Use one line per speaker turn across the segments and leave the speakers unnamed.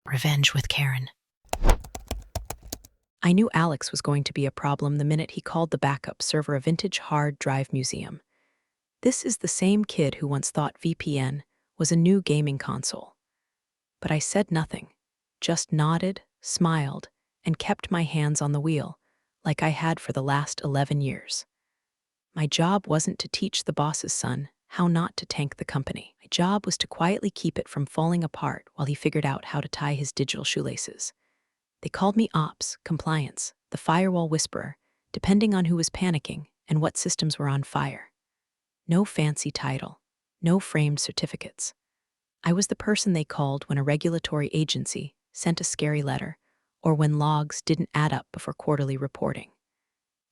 Revenge with Karen.
I knew Alex was going to be a problem the minute he called the backup server a vintage hard drive museum. This is the same kid who once thought VPN was a new gaming console. But I said nothing, just nodded, smiled, and kept my hands on the wheel, like I had for the last 11 years. My job wasn't to teach the boss's son how not to tank the company. My job was to quietly keep it from falling apart while he figured out how to tie his digital shoelaces. They called me Ops, Compliance, the Firewall Whisperer, depending on who was panicking and what systems were on fire. No fancy title, no framed certificates. I was the person they called when a regulatory agency sent a scary letter or when logs didn't add up before quarterly reporting.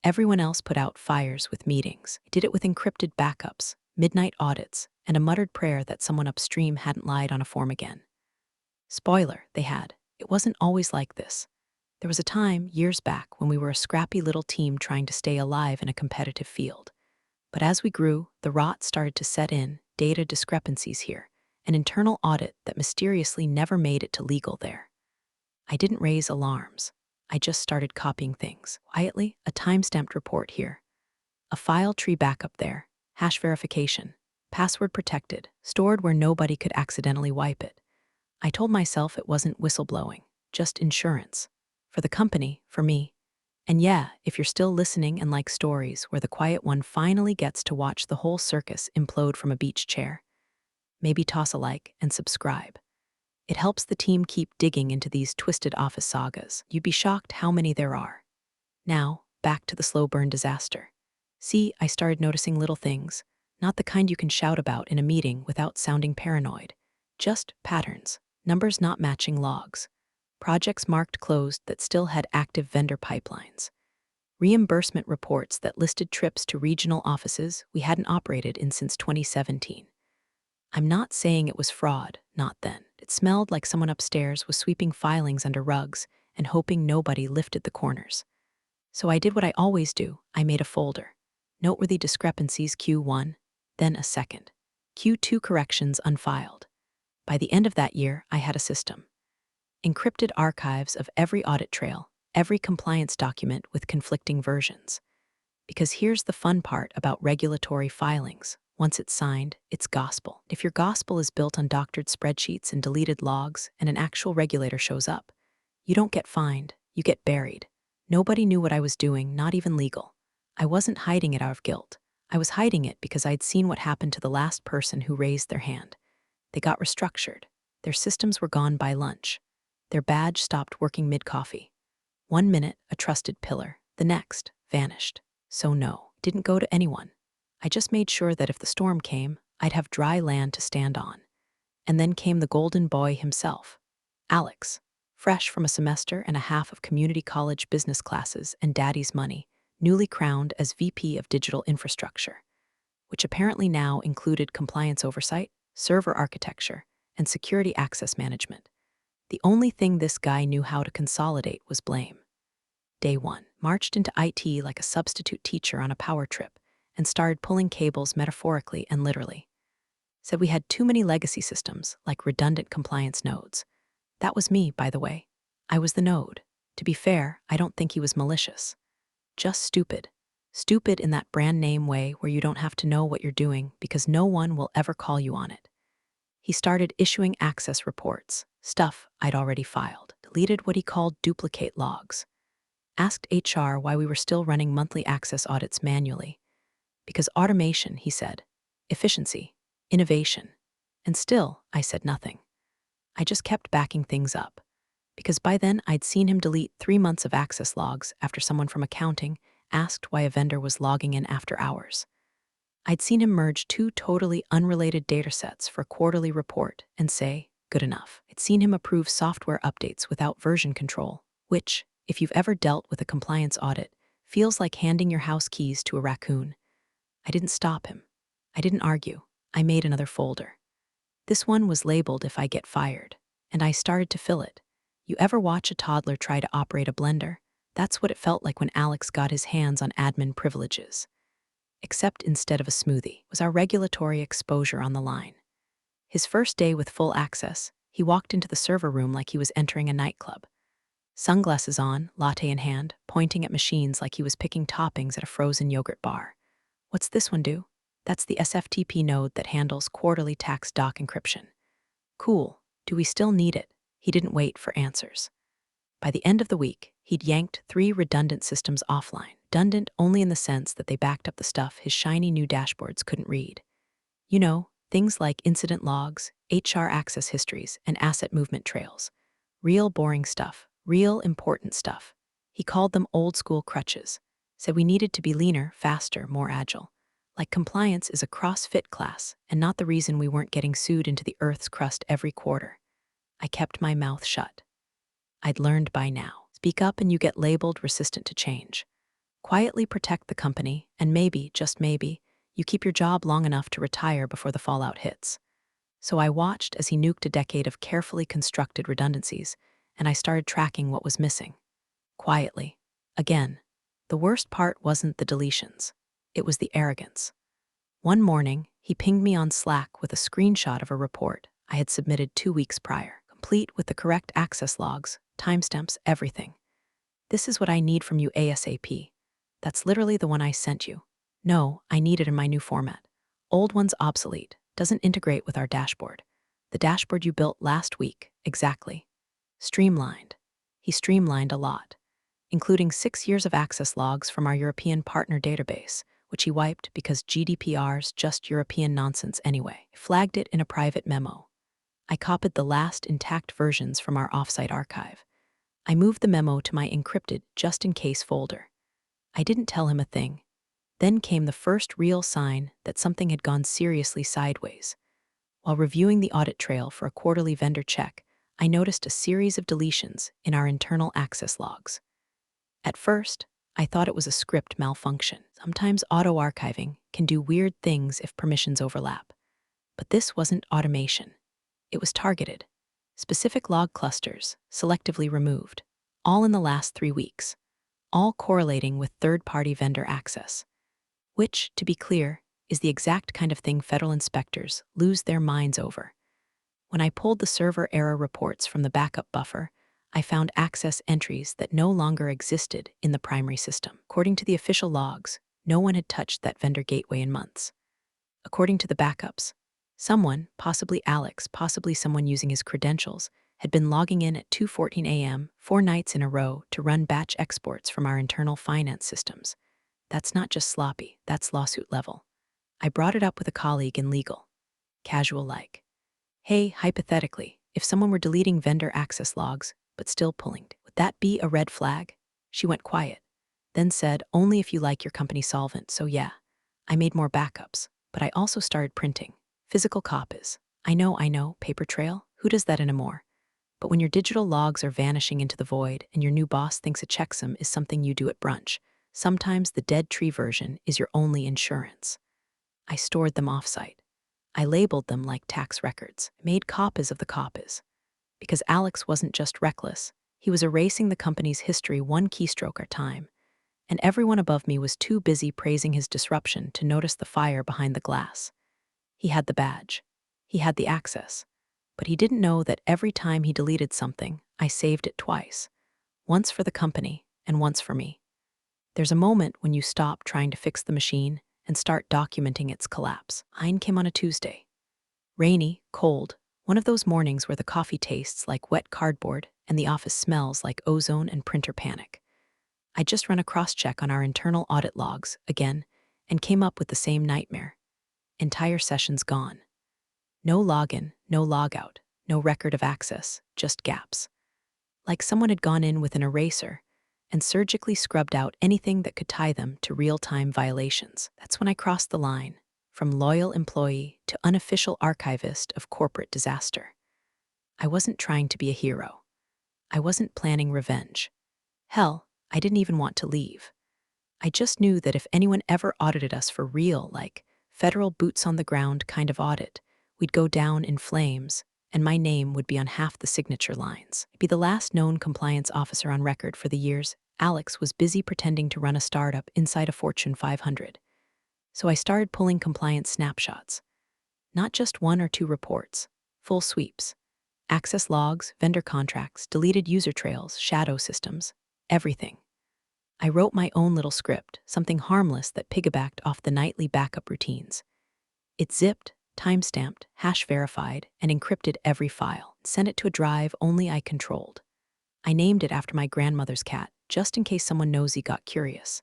Everyone else put out fires with meetings. I did it with encrypted backups, midnight audits, and a muttered prayer that someone upstream hadn't lied on a form again. Spoiler, they had. It wasn't always like this. There was a time, years back, when we were a scrappy little team trying to stay alive in a competitive field. But as we grew, the rot started to set in, data discrepancies here, an internal audit that mysteriously never made it to legal there. I didn't raise alarms. I just started copying things. Quietly, a time-stamped report here. A file tree backup there, hash verification, password protected, stored where nobody could accidentally wipe it. I told myself it wasn't whistleblowing, just insurance. For the company, for me. And yeah, if you're still listening and like stories where the quiet one finally gets to watch the whole circus implode from a beach chair, maybe toss a like and subscribe. It helps the team keep digging into these twisted office sagas. You'd be shocked how many there are. Now, back to the slow burn disaster. See, I started noticing little things, not the kind you can shout about in a meeting without sounding paranoid. Just patterns, numbers not matching logs, projects marked closed that still had active vendor pipelines, reimbursement reports that listed trips to regional offices we hadn't operated in since 2017. I'm not saying it was fraud, not then. It smelled like someone upstairs was sweeping filings under rugs and hoping nobody lifted the corners. So I did what I always do. I made a folder. Noteworthy discrepancies Q1, then a second. Q2 corrections unfiled. By the end of that year, I had a system. Encrypted archives of every audit trail, every compliance document with conflicting versions. Because here's the fun part about regulatory filings. Once it's signed, it's gospel. If your gospel is built on doctored spreadsheets and deleted logs and an actual regulator shows up, you don't get fined, you get buried. Nobody knew what I was doing, not even legal. I wasn't hiding it out of guilt. I was hiding it because I'd seen what happened to the last person who raised their hand. They got restructured. Their systems were gone by lunch. Their badge stopped working mid-coffee. 1 minute, a trusted pillar. The next, vanished. So no, didn't go to anyone. I just made sure that if the storm came, I'd have dry land to stand on. And then came the golden boy himself, Alex, fresh from a semester and a half of community college business classes and daddy's money, newly crowned as VP of Digital Infrastructure, which apparently now included compliance oversight, server architecture, and security access management. The only thing this guy knew how to consolidate was blame. Day 1, marched into IT like a substitute teacher on a power trip and started pulling cables metaphorically and literally. Said we had too many legacy systems, like redundant compliance nodes. That was me, by the way. I was the node. To be fair, I don't think he was malicious. Just stupid. Stupid in that brand name way where you don't have to know what you're doing because no one will ever call you on it. He started issuing access reports, stuff I'd already filed, deleted what he called duplicate logs. Asked HR why we were still running monthly access audits manually. Because automation, he said. Efficiency. Innovation. And still, I said nothing. I just kept backing things up. Because by then, I'd seen him delete 3 months of access logs after someone from accounting asked why a vendor was logging in after hours. I'd seen him merge 2 totally unrelated datasets for a quarterly report and say, good enough. I'd seen him approve software updates without version control, which, if you've ever dealt with a compliance audit, feels like handing your house keys to a raccoon. I didn't stop him. I didn't argue. I made another folder. This one was labeled if I get fired, and I started to fill it. You ever watch a toddler try to operate a blender? That's what it felt like when Alex got his hands on admin privileges. Except instead of a smoothie was our regulatory exposure on the line. His first day with full access, He walked into the server room like he was entering a nightclub. Sunglasses on, latte in hand, pointing at machines like he was picking toppings at a frozen yogurt bar. What's this one do? That's the SFTP node that handles quarterly tax doc encryption. Cool. Do we still need it? He didn't wait for answers. By the end of the week, he'd yanked 3 redundant systems offline. Redundant only in the sense that they backed up the stuff his shiny new dashboards couldn't read. You know, things like incident logs, HR access histories, and asset movement trails. Real boring stuff, real important stuff. He called them old school crutches, said we needed to be leaner, faster, more agile. Like compliance is a CrossFit class and not the reason we weren't getting sued into the earth's crust every quarter. I kept my mouth shut. I'd learned by now. Speak up and you get labeled resistant to change. Quietly protect the company, and maybe, just maybe, you keep your job long enough to retire before the fallout hits. So I watched as he nuked a decade of carefully constructed redundancies, and I started tracking what was missing. Quietly. Again. The worst part wasn't the deletions. It was the arrogance. One morning, he pinged me on Slack with a screenshot of a report I had submitted 2 weeks prior, complete with the correct access logs, timestamps, everything. This is what I need from you ASAP. That's literally the one I sent you. No, I need it in my new format. Old one's obsolete, doesn't integrate with our dashboard. The dashboard you built last week, exactly. Streamlined. He streamlined a lot, including 6 years of access logs from our European partner database, which he wiped because GDPR's just European nonsense anyway. Flagged it in a private memo. I copied the last intact versions from our offsite archive. I moved the memo to my encrypted just-in-case folder. I didn't tell him a thing. Then came the first real sign that something had gone seriously sideways. While reviewing the audit trail for a quarterly vendor check, I noticed a series of deletions in our internal access logs. At first, I thought it was a script malfunction. Sometimes auto-archiving can do weird things if permissions overlap. But this wasn't automation. It was targeted. Specific log clusters, selectively removed, all in the last 3 weeks, all correlating with third-party vendor access. Which, to be clear, is the exact kind of thing federal inspectors lose their minds over. When I pulled the server error reports from the backup buffer, I found access entries that no longer existed in the primary system. According to the official logs, no one had touched that vendor gateway in months. According to the backups, someone, possibly Alex, possibly someone using his credentials, had been logging in at 2:14 a.m. 4 nights in a row to run batch exports from our internal finance systems. That's not just sloppy, that's lawsuit level. I brought it up with a colleague in legal. Casual like. Hey, hypothetically, if someone were deleting vendor access logs, but still pulling, would that be a red flag? She went quiet, then said, only if you like your company solvent, so yeah. I made more backups, but I also started printing. Physical copies. I know, paper trail, who does that anymore? But when your digital logs are vanishing into the void and your new boss thinks a checksum is something you do at brunch, sometimes the dead tree version is your only insurance. I stored them offsite. I labeled them like tax records, made copies of the copies. Because Alex wasn't just reckless, he was erasing the company's history one keystroke at a time, and everyone above me was too busy praising his disruption to notice the fire behind the glass. He had the badge. He had the access. But he didn't know that every time he deleted something, I saved it twice. Once for the company, and once for me. There's a moment when you stop trying to fix the machine and start documenting its collapse. Mine came on a Tuesday. Rainy, cold, one of those mornings where the coffee tastes like wet cardboard and the office smells like ozone and printer panic. I just run a cross-check on our internal audit logs, again, and came up with the same nightmare. Entire sessions gone. No login, no logout, no record of access, just gaps. Like someone had gone in with an eraser and surgically scrubbed out anything that could tie them to real-time violations. That's when I crossed the line, from loyal employee to unofficial archivist of corporate disaster. I wasn't trying to be a hero. I wasn't planning revenge. Hell, I didn't even want to leave. I just knew that if anyone ever audited us for real, like federal boots-on-the-ground kind of audit, we'd go down in flames, and my name would be on half the signature lines. I'd be the last known compliance officer on record for the years Alex was busy pretending to run a startup inside a Fortune 500. So I started pulling compliance snapshots. Not just 1 or 2 reports, full sweeps. Access logs, vendor contracts, deleted user trails, shadow systems, everything. I wrote my own little script, something harmless that piggybacked off the nightly backup routines. It zipped, timestamped, hash verified, and encrypted every file, sent it to a drive only I controlled. I named it after my grandmother's cat, just in case someone nosy got curious.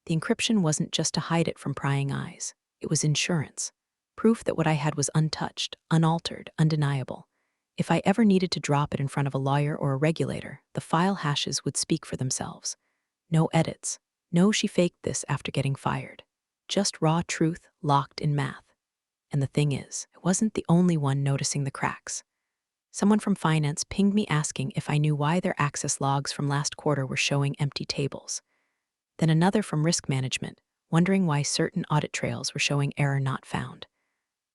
The encryption wasn't just to hide it from prying eyes. It was insurance. Proof that what I had was untouched, unaltered, undeniable. If I ever needed to drop it in front of a lawyer or a regulator, the file hashes would speak for themselves. No edits. No, she faked this after getting fired. Just raw truth locked in math. And the thing is, I wasn't the only one noticing the cracks. Someone from finance pinged me asking if I knew why their access logs from last quarter were showing empty tables. Then another from risk management, wondering why certain audit trails were showing error not found.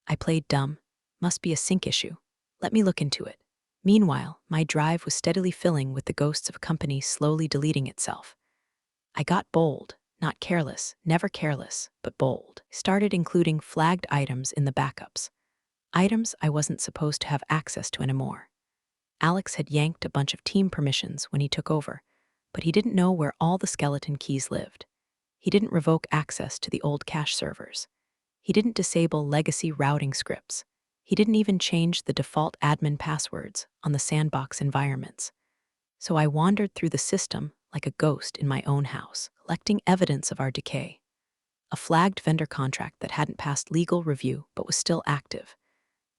I played dumb. Must be a sync issue. Let me look into it. Meanwhile, my drive was steadily filling with the ghosts of a company slowly deleting itself. I got bold, not careless, never careless, but bold. Started including flagged items in the backups. Items I wasn't supposed to have access to anymore. Alex had yanked a bunch of team permissions when he took over, but he didn't know where all the skeleton keys lived. He didn't revoke access to the old cache servers. He didn't disable legacy routing scripts. He didn't even change the default admin passwords on the sandbox environments. So I wandered through the system like a ghost in my own house, collecting evidence of our decay. A flagged vendor contract that hadn't passed legal review but was still active.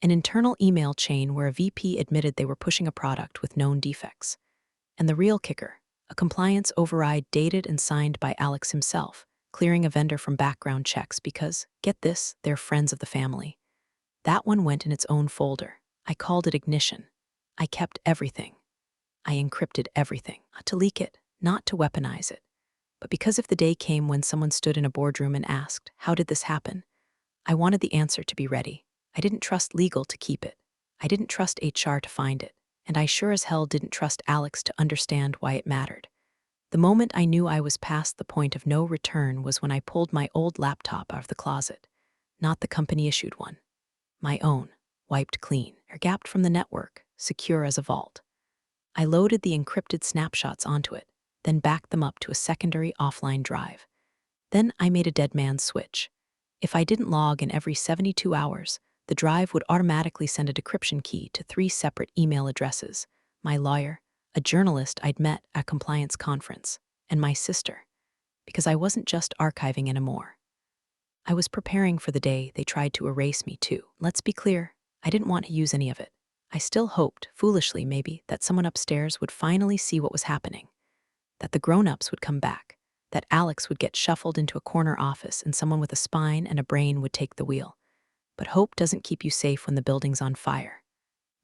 An internal email chain where a VP admitted they were pushing a product with known defects. And the real kicker, a compliance override dated and signed by Alex himself, clearing a vendor from background checks because, get this, they're friends of the family. That one went in its own folder. I called it ignition. I kept everything. I encrypted everything, not to leak it, not to weaponize it. But because if the day came when someone stood in a boardroom and asked, how did this happen? I wanted the answer to be ready. I didn't trust legal to keep it. I didn't trust HR to find it. And I sure as hell didn't trust Alex to understand why it mattered. The moment I knew I was past the point of no return was when I pulled my old laptop out of the closet. Not the company-issued one. My own, wiped clean, air-gapped from the network, secure as a vault. I loaded the encrypted snapshots onto it, then backed them up to a secondary offline drive. Then I made a dead man's switch. If I didn't log in every 72 hours, the drive would automatically send a decryption key to 3 separate email addresses: my lawyer, a journalist I'd met at a compliance conference, and my sister. Because I wasn't just archiving anymore. I was preparing for the day they tried to erase me too. Let's be clear, I didn't want to use any of it. I still hoped, foolishly maybe, that someone upstairs would finally see what was happening. That the grown-ups would come back. That Alex would get shuffled into a corner office and someone with a spine and a brain would take the wheel. But hope doesn't keep you safe when the building's on fire.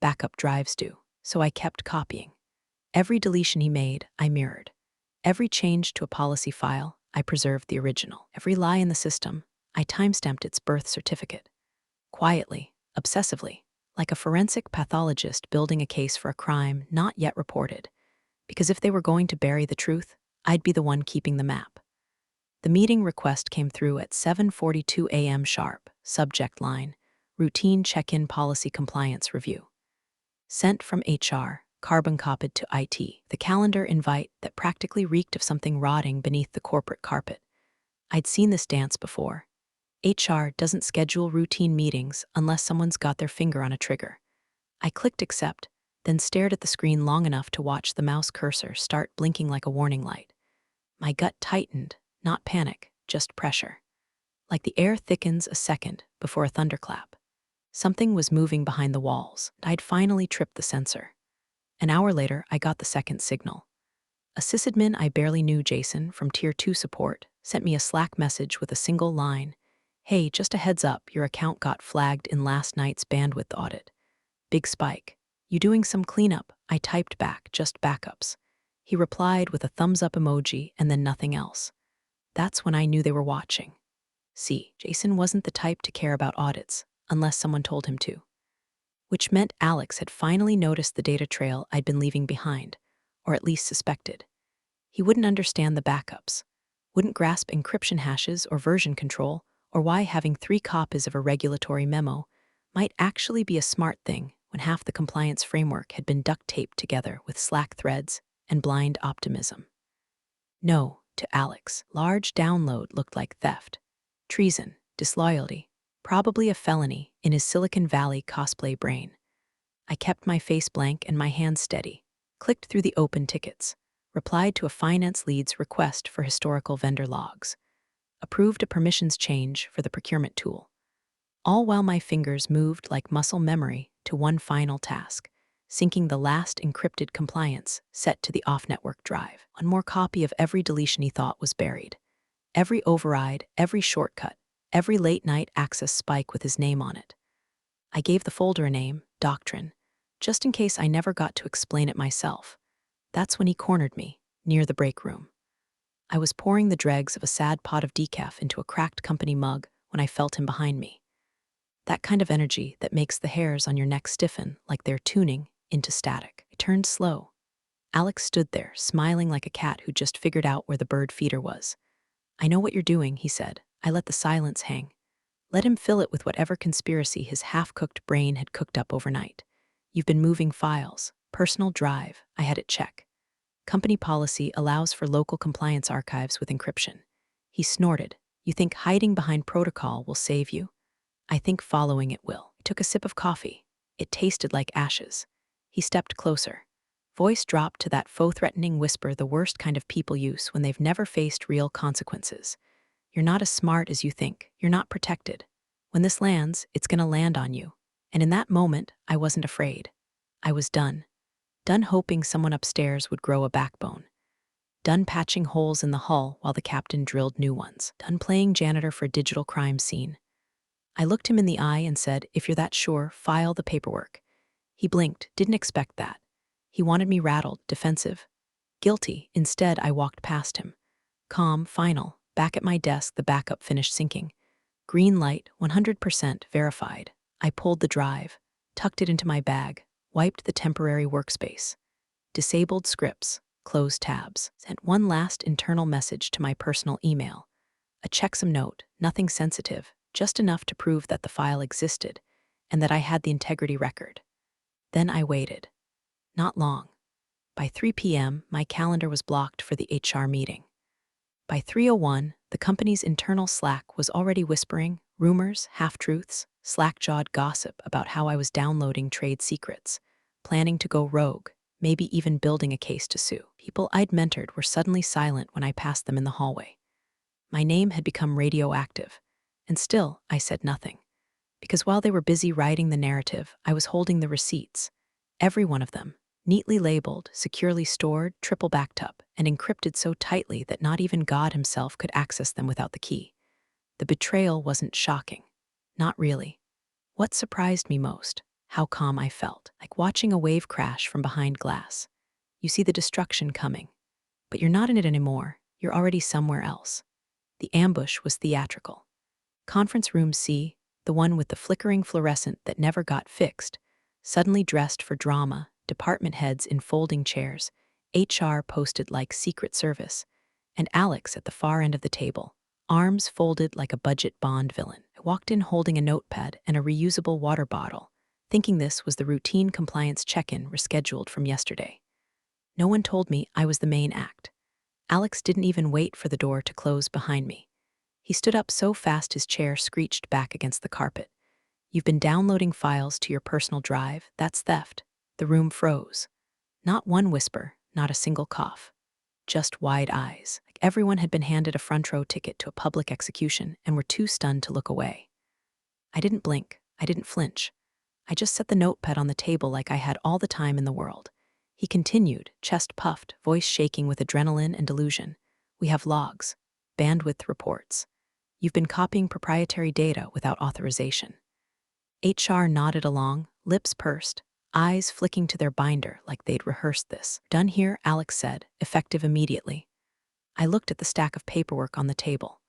Backup drives do, so I kept copying. Every deletion he made, I mirrored. Every change to a policy file, I preserved the original. Every lie in the system, I timestamped its birth certificate. Quietly, obsessively, like a forensic pathologist building a case for a crime not yet reported. Because if they were going to bury the truth, I'd be the one keeping the map. The meeting request came through at 7:42 a.m. sharp, subject line, routine check-in policy compliance review. Sent from HR, carbon copied to IT, the calendar invite that practically reeked of something rotting beneath the corporate carpet. I'd seen this dance before. HR doesn't schedule routine meetings unless someone's got their finger on a trigger. I clicked accept, then stared at the screen long enough to watch the mouse cursor start blinking like a warning light. My gut tightened, not panic, just pressure. Like the air thickens a second before a thunderclap. Something was moving behind the walls, and I'd finally tripped the sensor. An hour later, I got the second signal. A sysadmin I barely knew, Jason, from Tier 2 support, sent me a Slack message with a single line. Hey, just a heads up, your account got flagged in last night's bandwidth audit. Big spike. You doing some cleanup? I typed back, just backups. He replied with a thumbs-up emoji and then nothing else. That's when I knew they were watching. See, Jason wasn't the type to care about audits, unless someone told him to. Which meant Alex had finally noticed the data trail I'd been leaving behind, or at least suspected. He wouldn't understand the backups, wouldn't grasp encryption hashes or version control, or why having 3 copies of a regulatory memo might actually be a smart thing when half the compliance framework had been duct taped together with slack threads and blind optimism. No, to Alex, large download looked like theft, treason, disloyalty, probably a felony in his Silicon Valley cosplay brain. I kept my face blank and my hands steady, clicked through the open tickets, replied to a finance lead's request for historical vendor logs, approved a permissions change for the procurement tool, all while my fingers moved like muscle memory to one final task, syncing the last encrypted compliance set to the off-network drive. One more copy of every deletion he thought was buried. Every override, every shortcut, every late-night access spike with his name on it. I gave the folder a name, Doctrine, just in case I never got to explain it myself. That's when he cornered me, near the break room. I was pouring the dregs of a sad pot of decaf into a cracked company mug when I felt him behind me. That kind of energy that makes the hairs on your neck stiffen like they're tuning into static. I turned slow. Alex stood there, smiling like a cat who just figured out where the bird feeder was. "I know what you're doing," he said. I let the silence hang. Let him fill it with whatever conspiracy his half-cooked brain had cooked up overnight. "You've been moving files. Personal drive. I had it check. Company policy allows for local compliance archives with encryption." He snorted. "You think hiding behind protocol will save you? I think following it will." I took a sip of coffee. It tasted like ashes. He stepped closer. Voice dropped to that faux-threatening whisper the worst kind of people use when they've never faced real consequences. "You're not as smart as you think. You're not protected. When this lands, it's gonna land on you." And in that moment, I wasn't afraid. I was done. Done hoping someone upstairs would grow a backbone. Done patching holes in the hull while the captain drilled new ones. Done playing janitor for a digital crime scene. I looked him in the eye and said, "If you're that sure, file the paperwork." He blinked, didn't expect that. He wanted me rattled, defensive, guilty. Instead, I walked past him. Calm, final, back at my desk, the backup finished syncing. Green light, 100% verified. I pulled the drive, tucked it into my bag, wiped the temporary workspace. Disabled scripts, closed tabs, sent one last internal message to my personal email. A checksum note, nothing sensitive, just enough to prove that the file existed and that I had the integrity record. Then I waited. Not long. By 3 p.m., my calendar was blocked for the HR meeting. By 3:01, the company's internal Slack was already whispering rumors, half-truths, slack-jawed gossip about how I was downloading trade secrets, planning to go rogue, maybe even building a case to sue. People I'd mentored were suddenly silent when I passed them in the hallway. My name had become radioactive, and still I said nothing. Because while they were busy writing the narrative, I was holding the receipts. Every one of them, neatly labeled, securely stored, triple backed up, and encrypted so tightly that not even God himself could access them without the key. The betrayal wasn't shocking. Not really. What surprised me most? How calm I felt, like watching a wave crash from behind glass. You see the destruction coming, but you're not in it anymore. You're already somewhere else. The ambush was theatrical. Conference room C, the one with the flickering fluorescent that never got fixed, suddenly dressed for drama, department heads in folding chairs, HR posted like Secret Service, and Alex at the far end of the table, arms folded like a budget Bond villain. I walked in holding a notepad and a reusable water bottle, thinking this was the routine compliance check-in rescheduled from yesterday. No one told me I was the main act. Alex didn't even wait for the door to close behind me. He stood up so fast his chair screeched back against the carpet. "You've been downloading files to your personal drive. That's theft." The room froze. Not one whisper, not a single cough. Just wide eyes, like everyone had been handed a front row ticket to a public execution and were too stunned to look away. I didn't blink. I didn't flinch. I just set the notepad on the table like I had all the time in the world. He continued, chest puffed, voice shaking with adrenaline and delusion. "We have logs, bandwidth reports. You've been copying proprietary data without authorization." HR nodded along, lips pursed, eyes flicking to their binder like they'd rehearsed this. "Done here," Alex said, effective immediately. I looked at the stack of paperwork on the table.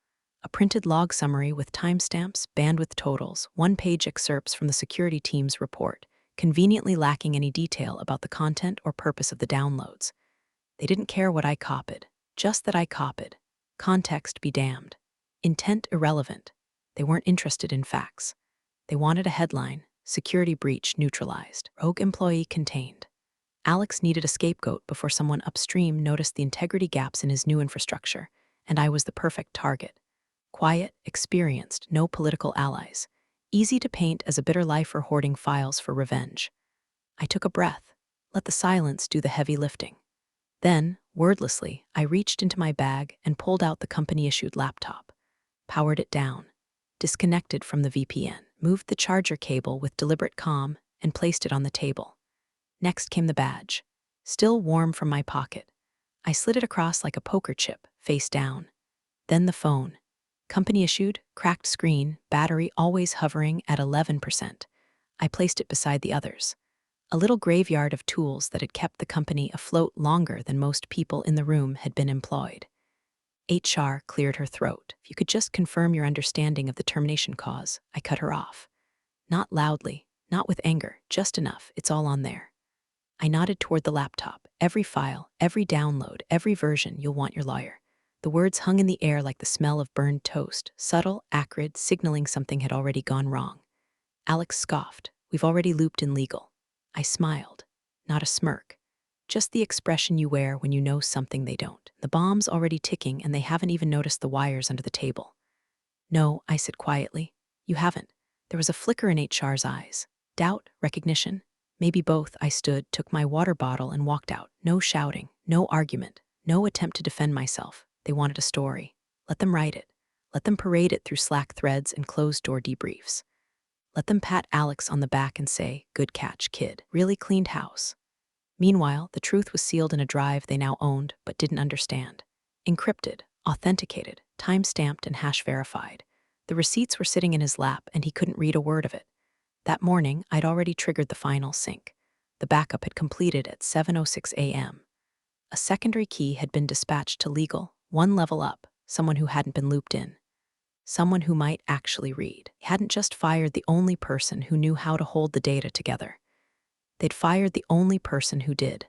A printed log summary with timestamps, bandwidth totals, one-page excerpts from the security team's report, conveniently lacking any detail about the content or purpose of the downloads. They didn't care what I copied, just that I copied. Context be damned. Intent irrelevant. They weren't interested in facts. They wanted a headline, security breach neutralized, rogue employee contained. Alex needed a scapegoat before someone upstream noticed the integrity gaps in his new infrastructure, and I was the perfect target. Quiet, experienced, no political allies. Easy to paint as a bitter lifer hoarding files for revenge. I took a breath, let the silence do the heavy lifting. Then, wordlessly, I reached into my bag and pulled out the company-issued laptop, powered it down, disconnected from the VPN, moved the charger cable with deliberate calm, and placed it on the table. Next came the badge, still warm from my pocket. I slid it across like a poker chip, face down. Then the phone. Company-issued, cracked screen, battery always hovering at 11%. I placed it beside the others. A little graveyard of tools that had kept the company afloat longer than most people in the room had been employed. HR cleared her throat. If you could just confirm your understanding of the termination cause, I cut her off. Not loudly, not with anger, just enough, it's all on there. I nodded toward the laptop. Every file, every download, every version, you'll want your lawyer. The words hung in the air like the smell of burned toast, subtle, acrid, signaling something had already gone wrong. Alex scoffed. We've already looped in legal. I smiled. Not a smirk. Just the expression you wear when you know something they don't. The bomb's already ticking and they haven't even noticed the wires under the table. No, I said quietly. You haven't. There was a flicker in HR's eyes. Doubt, recognition, maybe both. I stood, took my water bottle and walked out. No shouting, no argument, no attempt to defend myself. They wanted a story. Let them write it. Let them parade it through Slack threads and closed-door debriefs. Let them pat Alex on the back and say, good catch, kid. Really cleaned house. Meanwhile, the truth was sealed in a drive they now owned but didn't understand. Encrypted, authenticated, time-stamped and hash-verified. The receipts were sitting in his lap and he couldn't read a word of it. That morning, I'd already triggered the final sync. The backup had completed at 7:06 a.m. A secondary key had been dispatched to legal, one level up, someone who hadn't been looped in. Someone who might actually read. They hadn't just fired the only person who knew how to hold the data together. They'd fired the only person who did.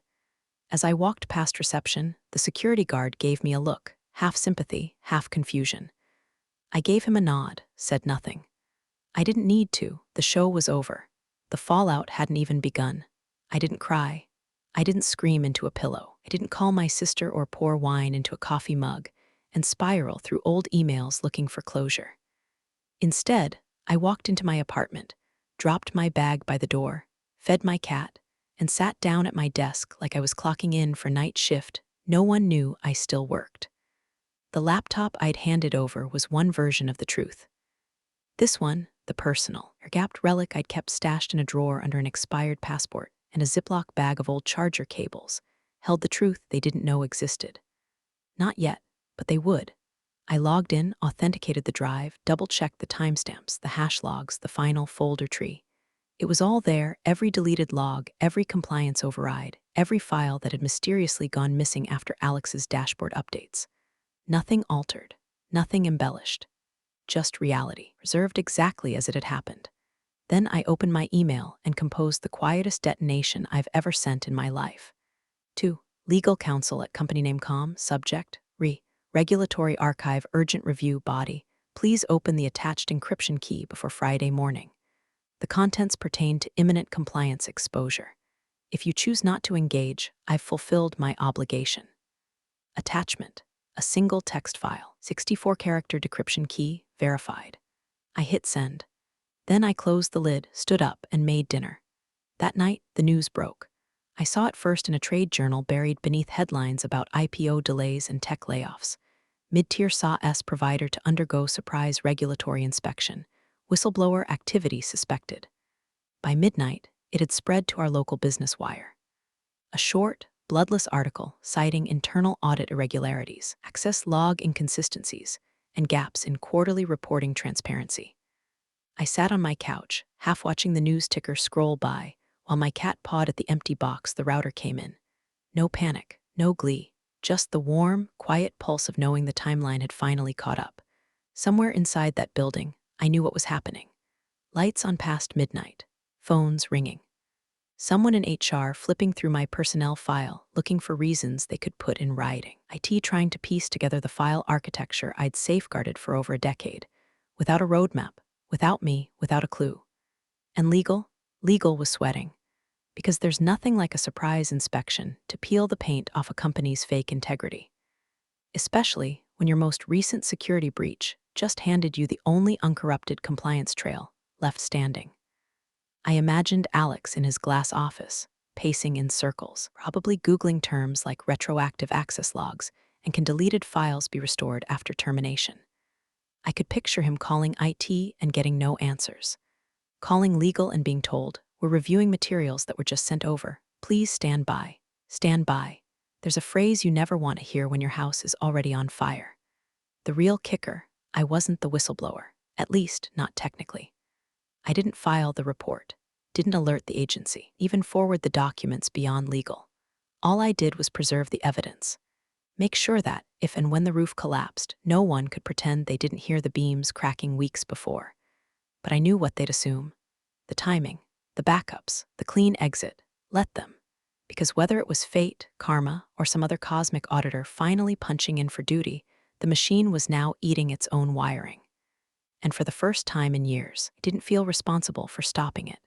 As I walked past reception, the security guard gave me a look, half sympathy, half confusion. I gave him a nod, said nothing. I didn't need to. The show was over. The fallout hadn't even begun. I didn't cry. I didn't scream into a pillow. I didn't call my sister or pour wine into a coffee mug and spiral through old emails looking for closure. Instead, I walked into my apartment, dropped my bag by the door, fed my cat, and sat down at my desk like I was clocking in for night shift. No one knew I still worked. The laptop I'd handed over was one version of the truth. This one, the personal, air-gapped relic I'd kept stashed in a drawer under an expired passport and a Ziploc bag of old charger cables, held the truth they didn't know existed. Not yet, but they would. I logged in, authenticated the drive, double-checked the timestamps, the hash logs, the final folder tree. It was all there, every deleted log, every compliance override, every file that had mysteriously gone missing after Alex's dashboard updates. Nothing altered, nothing embellished. Just reality, reserved exactly as it had happened. Then I opened my email and composed the quietest detonation I've ever sent in my life. To legal counsel at company name com, subject, regulatory archive urgent review body, please open the attached encryption key before Friday morning. The contents pertain to imminent compliance exposure. If you choose not to engage, I've fulfilled my obligation. Attachment, a single text file, 64-character decryption key, verified. I hit send. Then I closed the lid, stood up, and made dinner. That night, the news broke. I saw it first in a trade journal buried beneath headlines about IPO delays and tech layoffs. Mid-tier SaaS provider to undergo surprise regulatory inspection. Whistleblower activity suspected. By midnight, it had spread to our local business wire. A short, bloodless article citing internal audit irregularities, access log inconsistencies, and gaps in quarterly reporting transparency. I sat on my couch, half watching the news ticker scroll by, while my cat pawed at the empty box the router came in. No panic, no glee, just the warm, quiet pulse of knowing the timeline had finally caught up. Somewhere inside that building, I knew what was happening. Lights on past midnight, phones ringing. Someone in HR flipping through my personnel file, looking for reasons they could put in writing. IT trying to piece together the file architecture I'd safeguarded for over a decade, without a roadmap, without me, without a clue. And legal was sweating. Because there's nothing like a surprise inspection to peel the paint off a company's fake integrity. Especially when your most recent security breach just handed you the only uncorrupted compliance trail left standing. I imagined Alex in his glass office, pacing in circles, probably Googling terms like retroactive access logs and can deleted files be restored after termination. I could picture him calling IT and getting no answers. Calling legal and being told, "We're reviewing materials that were just sent over. Please stand by. Stand by." There's a phrase you never want to hear when your house is already on fire. The real kicker, I wasn't the whistleblower, at least not technically. I didn't file the report, didn't alert the agency, even forward the documents beyond legal. All I did was preserve the evidence. Make sure that, if and when the roof collapsed, no one could pretend they didn't hear the beams cracking weeks before. But I knew what they'd assume. The timing, the backups, the clean exit. Let them. Because whether it was fate, karma, or some other cosmic auditor finally punching in for duty, the machine was now eating its own wiring. And for the first time in years, I didn't feel responsible for stopping it.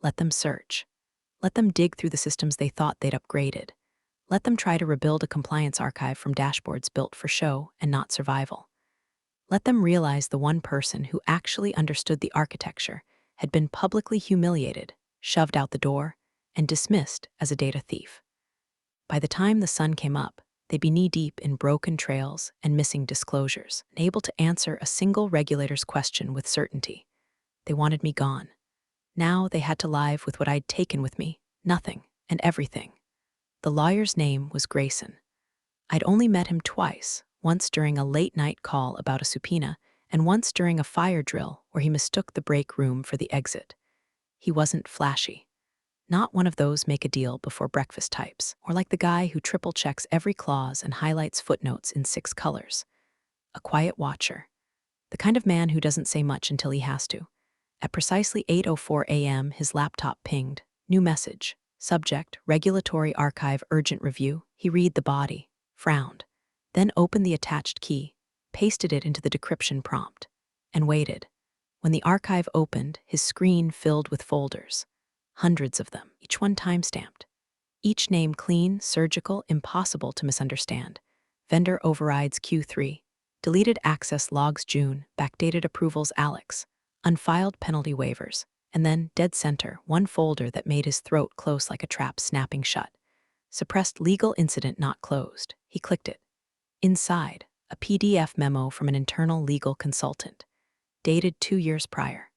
Let them search. Let them dig through the systems they thought they'd upgraded. Let them try to rebuild a compliance archive from dashboards built for show and not survival. Let them realize the one person who actually understood the architecture had been publicly humiliated, shoved out the door, and dismissed as a data thief. By the time the sun came up, they'd be knee-deep in broken trails and missing disclosures, unable to answer a single regulator's question with certainty. They wanted me gone. Now they had to live with what I'd taken with me, nothing and everything. The lawyer's name was Grayson. I'd only met him twice, once during a late-night call about a subpoena, and once during a fire drill where he mistook the break room for the exit. He wasn't flashy. Not one of those make-a-deal-before-breakfast types, or like the guy who triple-checks every clause and highlights footnotes in 6 colors. A quiet watcher. The kind of man who doesn't say much until he has to. At precisely 8:04 a.m., his laptop pinged. New message. Subject, Regulatory Archive Urgent Review. He read the body, frowned, then opened the attached key, pasted it into the decryption prompt, and waited. When the archive opened, his screen filled with folders. Hundreds of them, each one time-stamped. Each name clean, surgical, impossible to misunderstand. Vendor overrides Q3. Deleted access logs June, backdated approvals Alex. Unfiled penalty waivers. And then, dead center, one folder that made his throat close like a trap snapping shut. Suppressed legal incident not closed. He clicked it. Inside, a PDF memo from an internal legal consultant. Dated 2 years prior.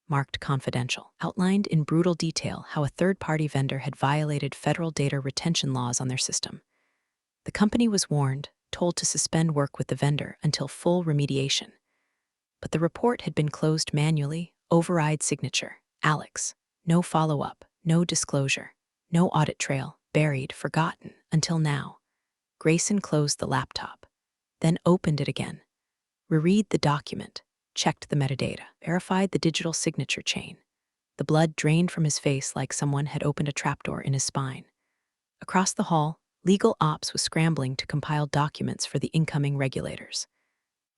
Marked confidential, outlined in brutal detail how a third-party vendor had violated federal data retention laws on their system. The company was warned, told to suspend work with the vendor until full remediation. But the report had been closed manually, override signature, Alex. No follow-up, no disclosure, no audit trail, buried, forgotten, until now. Grayson closed the laptop, then opened it again. Reread the document. Checked the metadata, verified the digital signature chain. The blood drained from his face like someone had opened a trapdoor in his spine. Across the hall, legal ops was scrambling to compile documents for the incoming regulators.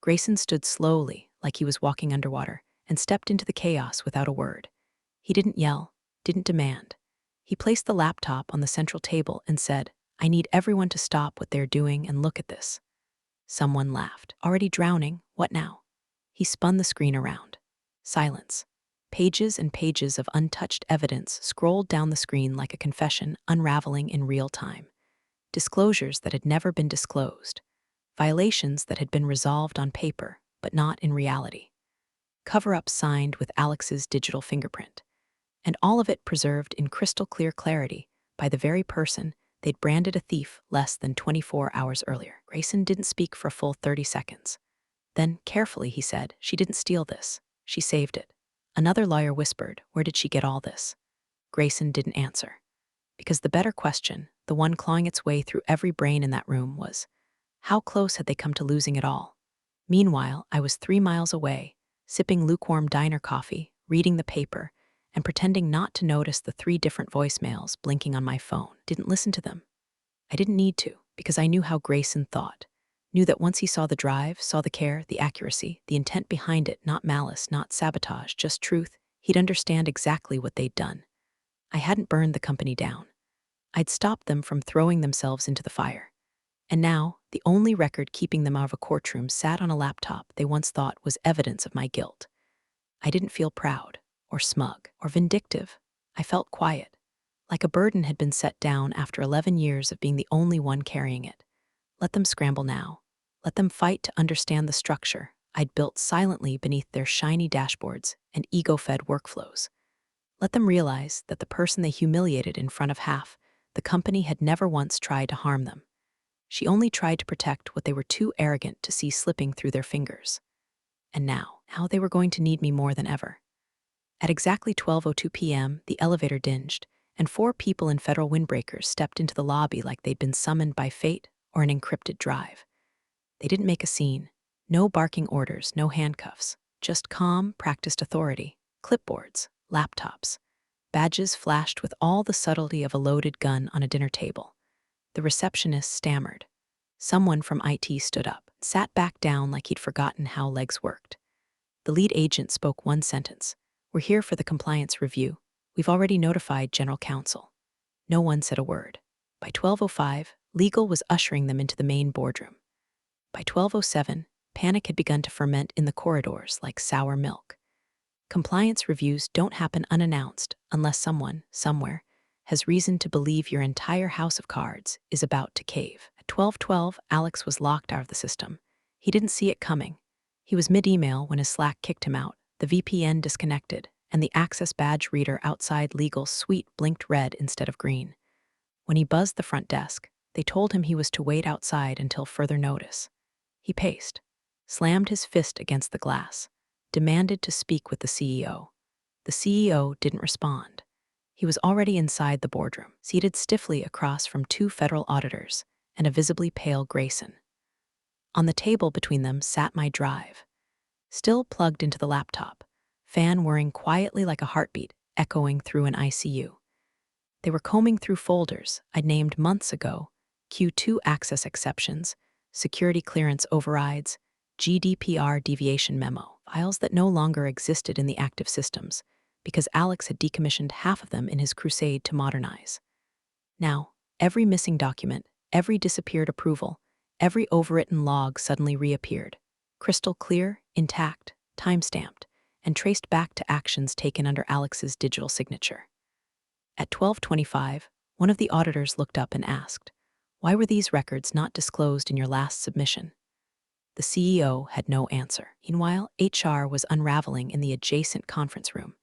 Grayson stood slowly, like he was walking underwater, and stepped into the chaos without a word. He didn't yell, didn't demand. He placed the laptop on the central table and said, "I need everyone to stop what they're doing and look at this." Someone laughed. Already drowning, what now? He spun the screen around. Silence. Pages and pages of untouched evidence scrolled down the screen like a confession unraveling in real time. Disclosures that had never been disclosed. Violations that had been resolved on paper, but not in reality. Cover-ups signed with Alex's digital fingerprint. And all of it preserved in crystal-clear clarity by the very person they'd branded a thief less than 24 hours earlier. Grayson didn't speak for a full 30 seconds. Then, carefully, he said, "She didn't steal this. She saved it." Another lawyer whispered, "Where did she get all this?" Grayson didn't answer. Because the better question, the one clawing its way through every brain in that room, was, how close had they come to losing it all? Meanwhile, I was 3 miles away, sipping lukewarm diner coffee, reading the paper, and pretending not to notice the 3 different voicemails blinking on my phone. Didn't listen to them. I didn't need to, because I knew how Grayson thought. Knew that once he saw the drive, saw the care, the accuracy, the intent behind it, not malice, not sabotage, just truth, He'd understand exactly what they'd done. I hadn't burned the company down. I'd stopped them from throwing themselves into the fire. And now, the only record keeping them out of a courtroom sat on a laptop they once thought was evidence of my guilt. I didn't feel proud, or smug, or vindictive. I felt quiet, like a burden had been set down after 11 years of being the only one carrying it. Let them scramble now. Let them fight to understand the structure I'd built silently beneath their shiny dashboards and ego-fed workflows. Let them realize that the person they humiliated in front of half the company had never once tried to harm them. She only tried to protect what they were too arrogant to see slipping through their fingers. And now they were going to need me more than ever. At exactly 12:02 p.m., the elevator dinged, and 4 people in federal windbreakers stepped into the lobby like they'd been summoned by fate or an encrypted drive. They didn't make a scene. No barking orders, no handcuffs. Just calm, practiced authority. Clipboards, laptops. Badges flashed with all the subtlety of a loaded gun on a dinner table. The receptionist stammered. Someone from IT stood up, sat back down like he'd forgotten how legs worked. The lead agent spoke one sentence. "We're here for the compliance review. We've already notified General Counsel." No one said a word. By 12:05, legal was ushering them into the main boardroom. By 12:07, panic had begun to ferment in the corridors like sour milk. Compliance reviews don't happen unannounced unless someone, somewhere, has reason to believe your entire house of cards is about to cave. At 12:12, Alex was locked out of the system. He didn't see it coming. He was mid-email when his Slack kicked him out, the VPN disconnected, and the access badge reader outside Legal's suite blinked red instead of green. When he buzzed the front desk, they told him he was to wait outside until further notice. He paced, slammed his fist against the glass, demanded to speak with the CEO. The CEO didn't respond. He was already inside the boardroom, seated stiffly across from 2 federal auditors and a visibly pale Grayson. On the table between them sat my drive, still plugged into the laptop, fan whirring quietly like a heartbeat echoing through an ICU. They were combing through folders I'd named months ago: Q2 access exceptions, security clearance overrides, GDPR deviation memo, files that no longer existed in the active systems because Alex had decommissioned half of them in his crusade to modernize. Now, every missing document, every disappeared approval, every overwritten log suddenly reappeared, crystal clear, intact, time-stamped, and traced back to actions taken under Alex's digital signature. At 12:25, one of the auditors looked up and asked, "Why were these records not disclosed in your last submission?" The CEO had no answer. Meanwhile, HR was unraveling in the adjacent conference room.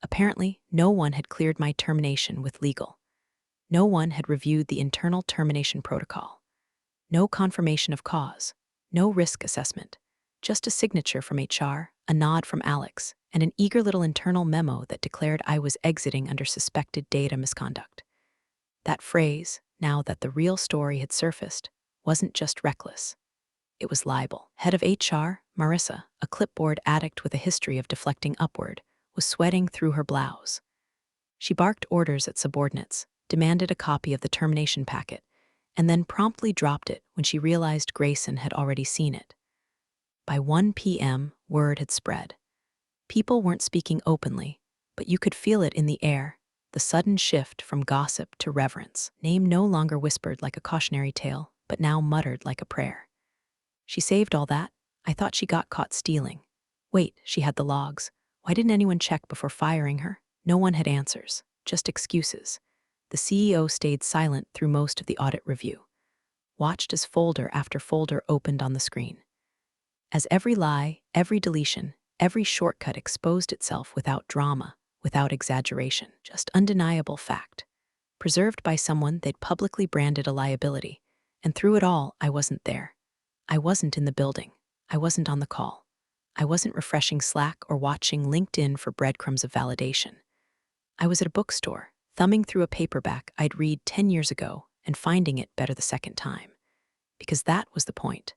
Apparently, no one had cleared my termination with legal. No one had reviewed the internal termination protocol. No confirmation of cause, no risk assessment, just a signature from HR, a nod from Alex, and an eager little internal memo that declared I was exiting under suspected data misconduct. That phrase, now that the real story had surfaced, wasn't just reckless. It was libel. Head of HR, Marissa, a clipboard addict with a history of deflecting upward, was sweating through her blouse. She barked orders at subordinates, demanded a copy of the termination packet, and then promptly dropped it when she realized Grayson had already seen it. By 1 p.m., word had spread. People weren't speaking openly, but you could feel it in the air, the sudden shift from gossip to reverence. Name no longer whispered like a cautionary tale, but now muttered like a prayer. She saved all that. I thought she got caught stealing. Wait, she had the logs. Why didn't anyone check before firing her? No one had answers, just excuses. The CEO stayed silent through most of the audit review, watched as folder after folder opened on the screen. As every lie, every deletion, every shortcut exposed itself without drama, without exaggeration, just undeniable fact, preserved by someone they'd publicly branded a liability. And through it all, I wasn't there. I wasn't in the building. I wasn't on the call. I wasn't refreshing Slack or watching LinkedIn for breadcrumbs of validation. I was at a bookstore, thumbing through a paperback I'd read 10 years ago and finding it better the second time. Because that was the point.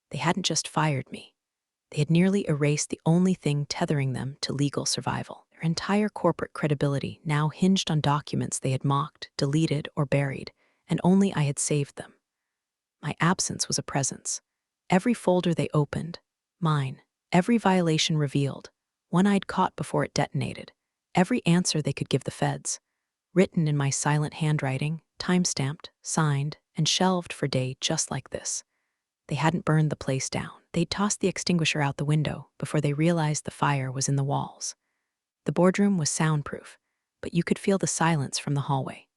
They hadn't just fired me. They had nearly erased the only thing tethering them to legal survival. Their entire corporate credibility now hinged on documents they had mocked, deleted, or buried, and only I had saved them. My absence was a presence. Every folder they opened, mine, every violation revealed, one I'd caught before it detonated, Every answer they could give the feds, written in my silent handwriting, time-stamped, signed, and shelved for day just like this. They hadn't burned the place down. They'd tossed the extinguisher out the window before they realized the fire was in the walls. The boardroom was soundproof, but you could feel the silence from the hallway.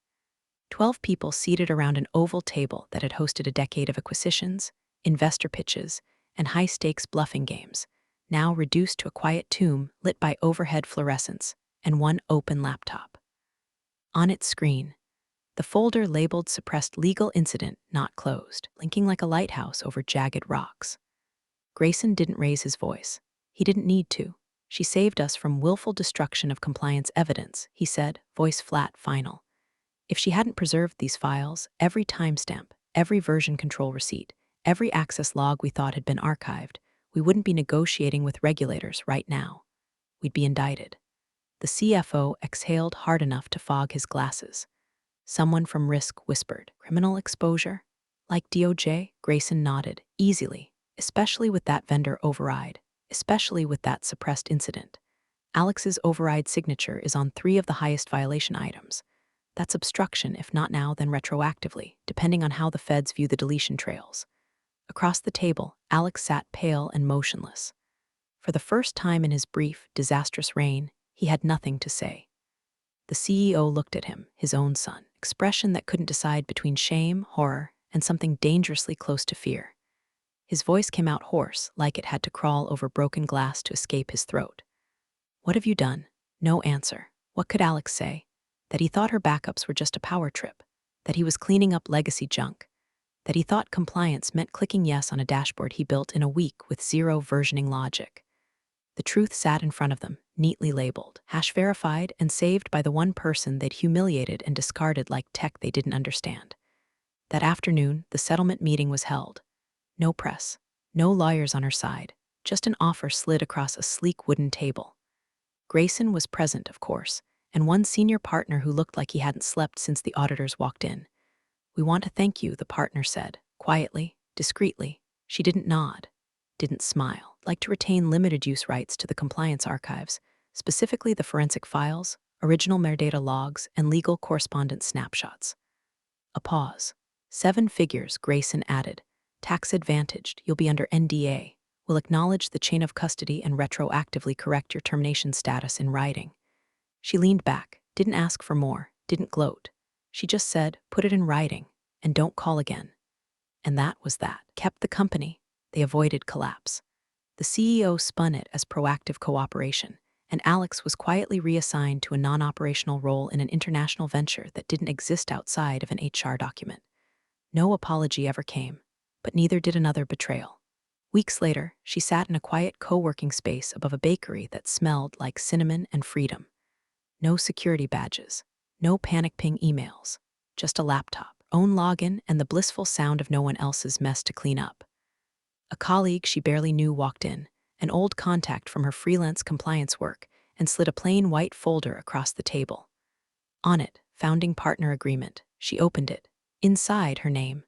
12 people seated around an oval table that had hosted a decade of acquisitions, investor pitches, and high-stakes bluffing games, now reduced to a quiet tomb lit by overhead fluorescents and one open laptop. On its screen, the folder labeled suppressed legal incident not closed, blinking like a lighthouse over jagged rocks. Grayson didn't raise his voice. He didn't need to. She saved us from willful destruction of compliance evidence, he said, voice flat, final. If she hadn't preserved these files, every timestamp, every version control receipt, every access log we thought had been archived, we wouldn't be negotiating with regulators right now. We'd be indicted. The CFO exhaled hard enough to fog his glasses. Someone from Risk whispered, criminal exposure? Like DOJ? Grayson nodded, easily, especially with that vendor override, especially with that suppressed incident. Alex's override signature is on 3 of the highest violation items. That's obstruction, if not now, then retroactively, depending on how the feds view the deletion trails. Across the table, Alex sat pale and motionless. For the first time in his brief, disastrous reign, he had nothing to say. The CEO looked at him, his own son, expression that couldn't decide between shame, horror, and something dangerously close to fear. His voice came out hoarse, like it had to crawl over broken glass to escape his throat. What have you done? No answer. What could Alex say? That he thought her backups were just a power trip, that he was cleaning up legacy junk, that he thought compliance meant clicking yes on a dashboard he built in a week with 0 versioning logic. The truth sat in front of them, neatly labeled, hash verified, and saved by the one person they'd humiliated and discarded like tech they didn't understand. That afternoon, the settlement meeting was held. No press, no lawyers on her side, just an offer slid across a sleek wooden table. Grayson was present, of course, and one senior partner who looked like he hadn't slept since the auditors walked in. We want to thank you, the partner said, quietly, discreetly. She didn't nod, didn't smile. Like to retain limited use rights to the compliance archives, specifically the forensic files, original metadata logs, and legal correspondence snapshots. A pause. 7 figures, Grayson added. Tax advantaged, you'll be under NDA. We'll acknowledge the chain of custody and retroactively correct your termination status in writing. She leaned back, didn't ask for more, didn't gloat. She just said, put it in writing, and don't call again. And that was that. Kept the company. They avoided collapse. The CEO spun it as proactive cooperation, and Alex was quietly reassigned to a non-operational role in an international venture that didn't exist outside of an HR document. No apology ever came, but neither did another betrayal. Weeks later, she sat in a quiet co-working space above a bakery that smelled like cinnamon and freedom. No security badges, no panic ping emails, just a laptop, own login, and the blissful sound of no one else's mess to clean up. A colleague she barely knew walked in, an old contact from her freelance compliance work, and slid a plain white folder across the table. On it, founding partner agreement. She opened it. Inside, her name.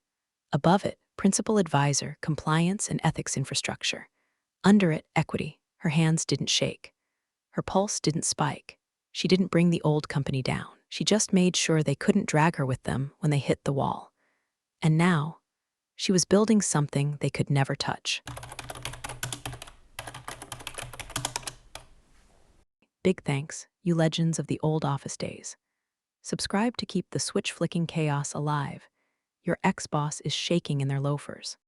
Above it, principal advisor, compliance and ethics infrastructure. Under it, equity. Her hands didn't shake. Her pulse didn't spike. She didn't bring the old company down. She just made sure they couldn't drag her with them when they hit the wall. And now, she was building something they could never touch. Big thanks, you legends of the old office days. Subscribe to keep the switch-flicking chaos alive. Your ex-boss is shaking in their loafers.